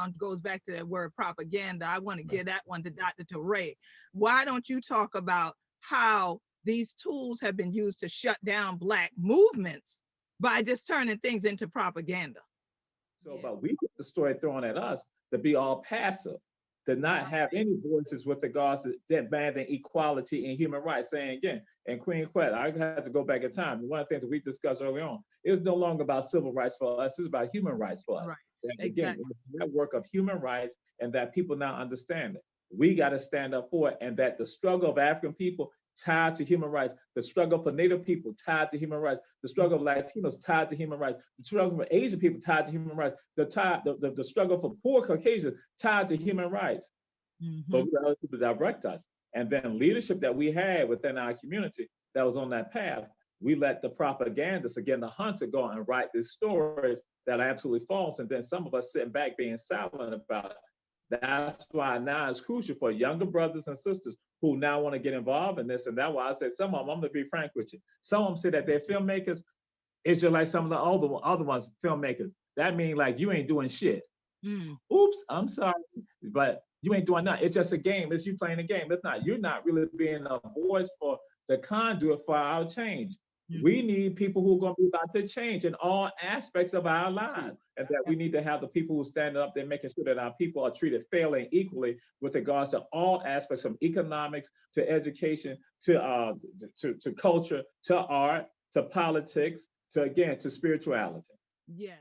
on goes back to that word propaganda. I want to give that one to Dr. Toure. Why don't you talk about how these tools have been used to shut down Black movements by just turning things into propaganda? So, but we get the story thrown at us to be all passive, to not have any voices with regards to demanding equality and human rights. Saying again, and Queen Quet, I had to go back in time. One of the things that we discussed early on, it's no longer about civil rights for us, it's about human rights for us. Right. And again, Exactly. it's a network of human rights, and that people now understand it. We got to stand up for it, and that the struggle of African people tied to human rights, the struggle for Native people tied to human rights, the struggle of Latinos tied to human rights, the struggle for Asian people tied to human rights, the struggle for poor Caucasians tied to human rights. But we got other people direct us. And then leadership that we had within our community that was on that path, we let the propagandists, again, the hunter, go and write these stories that are absolutely false. And then some of us sitting back being silent about it. That's why now it's crucial for younger brothers and sisters who now want to get involved in this. And that's why I said some of them, I'm going to be frank with you. Some of them say that they're filmmakers. It's just like some of the other ones, filmmakers. That means like you ain't doing shit. Oops, I'm sorry. But you ain't doing nothing. It's just a game. It's you playing a game. It's not. You're not really being a voice for the conduit for our change. We need people who are going to be about to change in all aspects of our lives. And that we need to have the people who stand up there making sure that our people are treated fairly and equally with regards to all aspects, from economics to education to culture to art to politics to, again, to spirituality. Yes.